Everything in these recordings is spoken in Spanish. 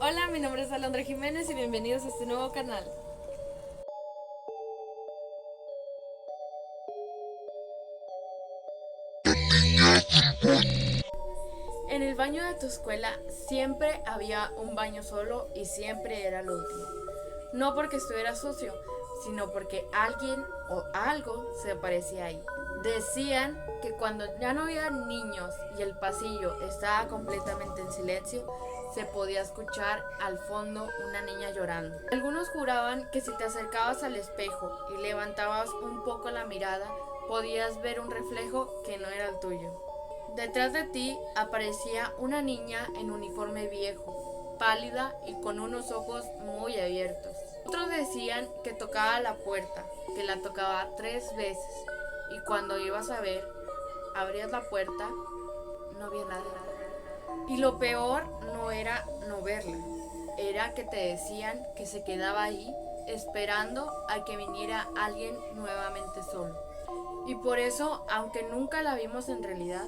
Hola, mi nombre es Alondra Jiménez y bienvenidos a este nuevo canal. En el baño de tu escuela siempre había un baño solo y siempre era el último. No porque estuviera sucio, sino porque alguien o algo se aparecía ahí. Decían que cuando ya no había niños y el pasillo estaba completamente en silencio, se podía escuchar al fondo una niña llorando. Algunos juraban que si te acercabas al espejo y levantabas un poco la mirada, podías ver un reflejo que no era el tuyo. Detrás de ti aparecía una niña en uniforme viejo, pálida y con unos ojos muy abiertos. Otros decían que tocaba la puerta, que la tocaba 3 veces y cuando ibas a ver, abrías la puerta, no había nada. Y lo peor no era no verla, era que te decían que se quedaba ahí esperando a que viniera alguien nuevamente solo. Y por eso, aunque nunca la vimos en realidad,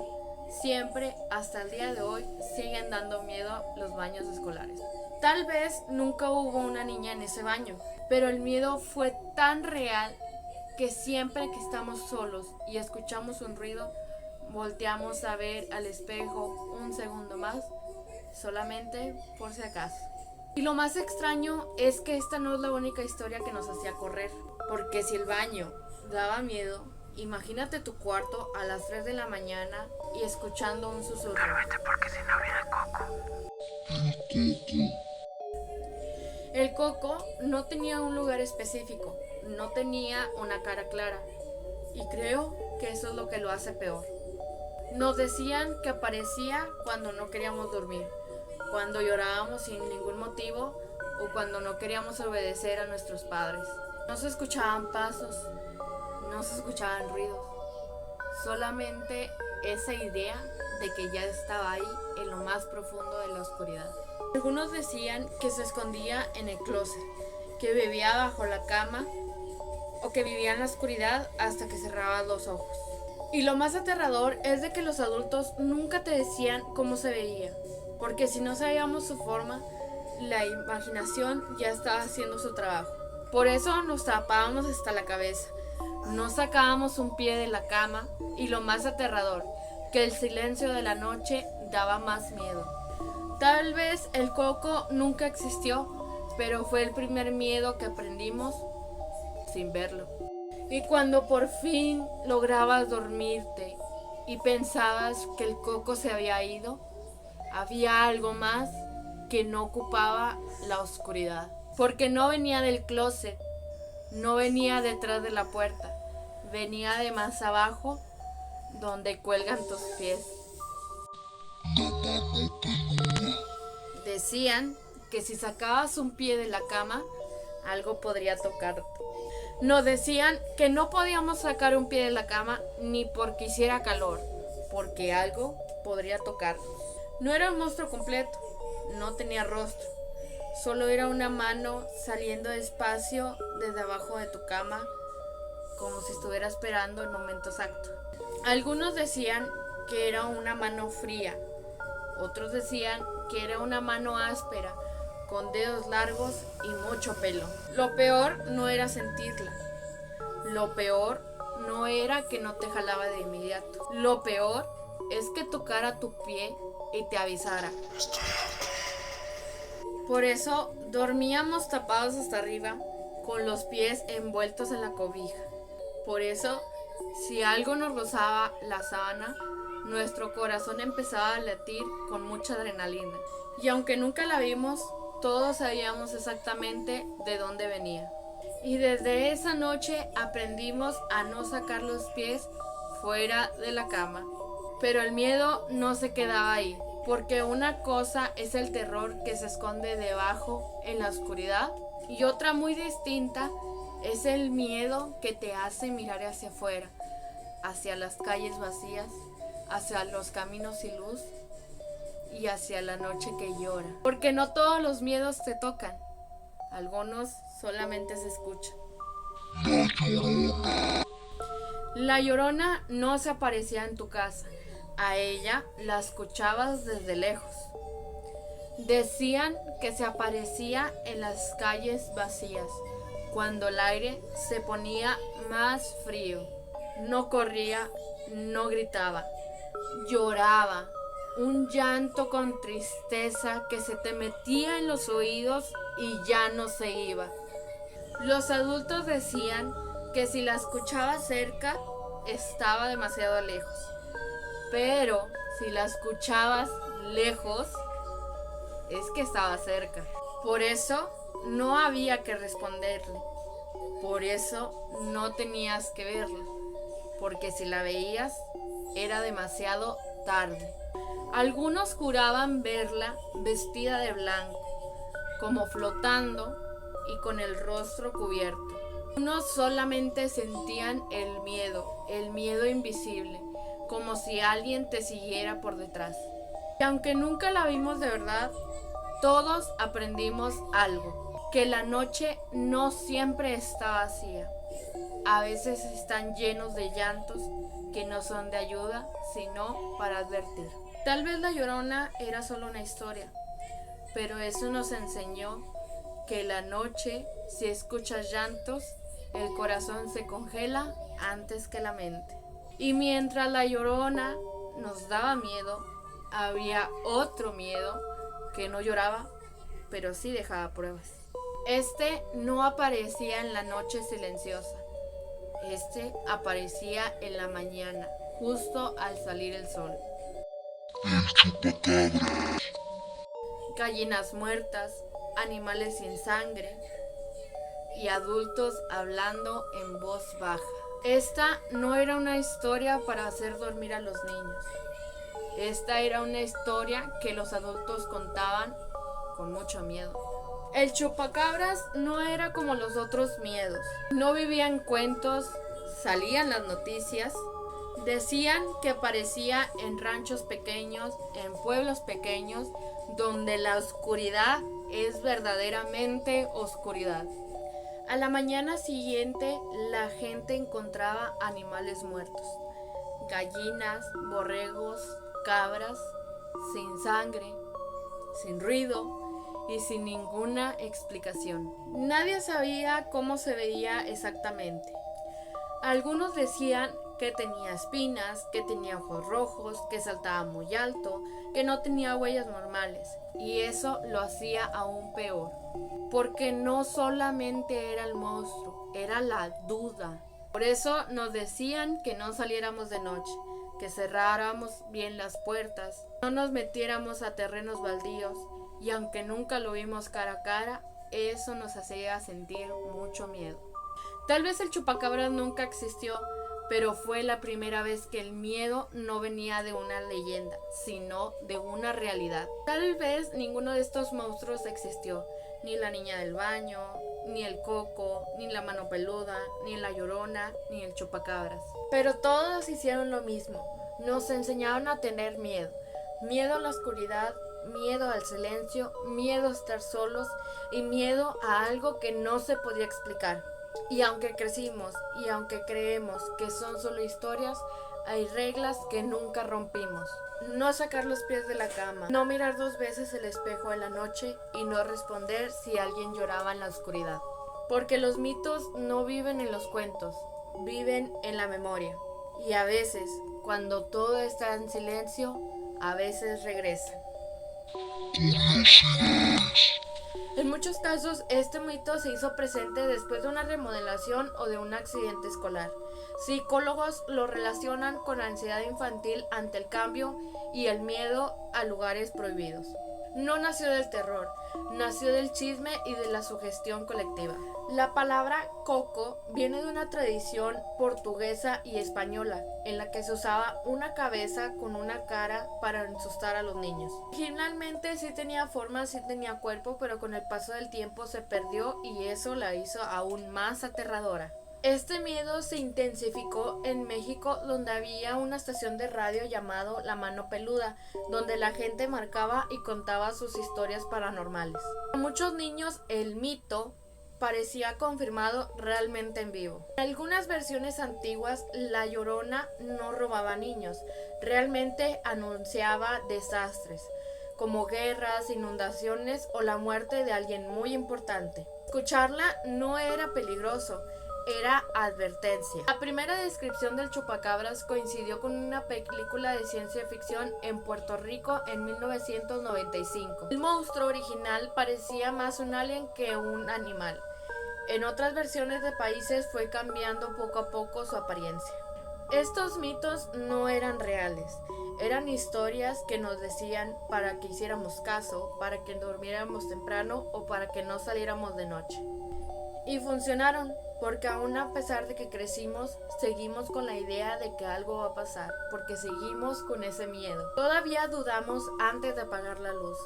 siempre, hasta el día de hoy, siguen dando miedo los baños escolares. Tal vez nunca hubo una niña en ese baño, pero el miedo fue tan real que siempre que estamos solos y escuchamos un ruido, volteamos a ver al espejo un segundo más, solamente por si acaso. Y lo más extraño es que esta no es la única historia que nos hacía correr, porque si el baño daba miedo, imagínate tu cuarto a las 3 de la mañana y escuchando un susurro. Realmente porque si no viene el coco. El coco no tenía un lugar específico, no tenía una cara clara, y creo que eso es lo que lo hace peor. Nos decían que aparecía cuando no queríamos dormir, cuando llorábamos sin ningún motivo o cuando no queríamos obedecer a nuestros padres. No se escuchaban pasos, no se escuchaban ruidos, solamente esa idea de que ya estaba ahí en lo más profundo de la oscuridad. Algunos decían que se escondía en el closet, que bebía bajo la cama o que vivía en la oscuridad hasta que cerraba los ojos. Y lo más aterrador es de que los adultos nunca te decían cómo se veía, porque si no sabíamos su forma, la imaginación ya estaba haciendo su trabajo. Por eso nos tapábamos hasta la cabeza, no sacábamos un pie de la cama y lo más aterrador, que el silencio de la noche daba más miedo. Tal vez el coco nunca existió, pero fue el primer miedo que aprendimos sin verlo. Y cuando por fin lograbas dormirte y pensabas que el coco se había ido, había algo más que no ocupaba la oscuridad. Porque no venía del closet, no venía detrás de la puerta, venía de más abajo donde cuelgan tus pies. Decían que si sacabas un pie de la cama, algo podría tocarte. Nos decían que no podíamos sacar un pie de la cama ni porque hiciera calor, porque algo podría tocarnos. No era un monstruo completo, no tenía rostro, solo era una mano saliendo despacio desde abajo de tu cama, como si estuviera esperando el momento exacto. Algunos decían que era una mano fría, otros decían que era una mano áspera, con dedos largos y mucho pelo. Lo peor no era sentirla. Lo peor no era que no te jalaba de inmediato. Lo peor es que tocara tu pie y te avisara. Por eso dormíamos tapados hasta arriba, con los pies envueltos en la cobija. Por eso, si algo nos rozaba la sábana, nuestro corazón empezaba a latir con mucha adrenalina. Y aunque nunca la vimos, todos sabíamos exactamente de dónde venía. Y desde esa noche aprendimos a no sacar los pies fuera de la cama. Pero el miedo no se quedaba ahí, porque una cosa es el terror que se esconde debajo en la oscuridad y otra muy distinta es el miedo que te hace mirar hacia afuera, hacia las calles vacías, hacia los caminos sin luz y hacia la noche que llora. Porque no todos los miedos te tocan, algunos solamente se escuchan. La Llorona no se aparecía en tu casa, a ella la escuchabas desde lejos. Decían que se aparecía en las calles vacías, cuando el aire se ponía más frío. No corría, no gritaba, lloraba, un llanto con tristeza que se te metía en los oídos y ya no se iba. Los adultos decían que si la escuchaba cerca, estaba demasiado lejos, pero si la escuchabas lejos, es que estaba cerca. Por eso no había que responderle, por eso no tenías que verla, porque si la veías, era demasiado tarde. Algunos juraban verla vestida de blanco, como flotando y con el rostro cubierto. Unos solamente sentían el miedo invisible, como si alguien te siguiera por detrás. Y aunque nunca la vimos de verdad, todos aprendimos algo, que la noche no siempre está vacía. A veces están llenos de llantos que no son de ayuda, sino para advertir. Tal vez la Llorona era solo una historia, pero eso nos enseñó que la noche, si escuchas llantos, el corazón se congela antes que la mente. Y mientras la Llorona nos daba miedo, había otro miedo que no lloraba, pero sí dejaba pruebas. Este no aparecía en la noche silenciosa. Este aparecía en la mañana, justo al salir el sol. El chupacabras. Gallinas muertas, animales sin sangre y adultos hablando en voz baja. Esta no era una historia para hacer dormir a los niños. Esta era una historia que los adultos contaban con mucho miedo. El chupacabras no era como los otros miedos. No vivían cuentos, salían las noticias. Decían que aparecía en ranchos pequeños, en pueblos pequeños, donde la oscuridad es verdaderamente oscuridad. A la mañana siguiente, la gente encontraba animales muertos. Gallinas, borregos, cabras, sin sangre, sin ruido y sin ninguna explicación. Nadie sabía cómo se veía exactamente. Algunos decían que tenía espinas, que tenía ojos rojos, que saltaba muy alto, que no tenía huellas normales. Y eso lo hacía aún peor, porque no solamente era el monstruo, era la duda. Por eso nos decían que no saliéramos de noche, que cerráramos bien las puertas, no nos metiéramos a terrenos baldíos, y aunque nunca lo vimos cara a cara, eso nos hacía sentir mucho miedo. Tal vez el chupacabras nunca existió, pero fue la primera vez que el miedo no venía de una leyenda, sino de una realidad. Tal vez ninguno de estos monstruos existió, ni la niña del baño, ni el coco, ni la mano peluda, ni la llorona, ni el chupacabras. Pero todos hicieron lo mismo, nos enseñaron a tener miedo. Miedo a la oscuridad, miedo al silencio, miedo a estar solos y miedo a algo que no se podía explicar. Y aunque crecimos y aunque creemos que son solo historias, hay reglas que nunca rompimos. No sacar los pies de la cama, no mirar 2 veces el espejo en la noche y no responder si alguien lloraba en la oscuridad. Porque los mitos no viven en los cuentos, viven en la memoria. Y a veces, cuando todo está en silencio, a veces regresan. Curiosidades. En muchos casos, este mito se hizo presente después de una remodelación o de un accidente escolar. Psicólogos lo relacionan con la ansiedad infantil ante el cambio y el miedo a lugares prohibidos. No nació del terror, nació del chisme y de la sugestión colectiva. La palabra coco viene de una tradición portuguesa y española, en la que se usaba una cabeza con una cara para asustar a los niños. Originalmente sí tenía forma, sí tenía cuerpo, pero con el paso del tiempo se perdió y eso la hizo aún más aterradora. Este miedo se intensificó en México, donde había una estación de radio llamado La Mano Peluda, donde la gente marcaba y contaba sus historias paranormales. Para muchos niños el mito parecía confirmado realmente en vivo. En algunas versiones antiguas, la Llorona no robaba niños, realmente anunciaba desastres. como guerras, inundaciones o la muerte de alguien muy importante. Escucharla no era peligroso, era advertencia. La primera descripción del chupacabras coincidió con una película de ciencia ficción en Puerto Rico en 1995. El monstruo original parecía más un alien que un animal. En otras versiones de países fue cambiando poco a poco su apariencia. Estos mitos no eran reales, eran historias que nos decían para que hiciéramos caso, para que durmiéramos temprano o para que no saliéramos de noche. Y funcionaron, porque aún a pesar de que crecimos, seguimos con la idea de que algo va a pasar, porque seguimos con ese miedo. Todavía dudamos antes de apagar la luz,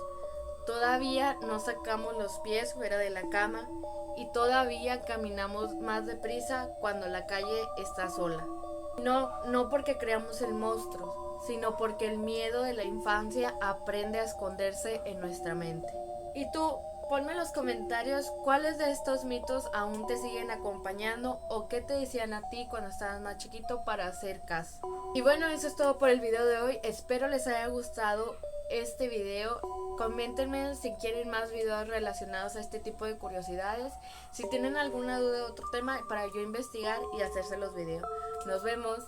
todavía no sacamos los pies fuera de la cama y todavía caminamos más deprisa cuando la calle está sola. No porque creamos el monstruo, sino porque el miedo de la infancia aprende a esconderse en nuestra mente. ¿Y tú? Ponme en los comentarios cuáles de estos mitos aún te siguen acompañando o qué te decían a ti cuando estabas más chiquito para hacer caso. Y bueno, eso es todo por el video de hoy. Espero les haya gustado este video. Coméntenme si quieren más videos relacionados a este tipo de curiosidades. Si tienen alguna duda de otro tema para yo investigar y hacerse los videos. Nos vemos.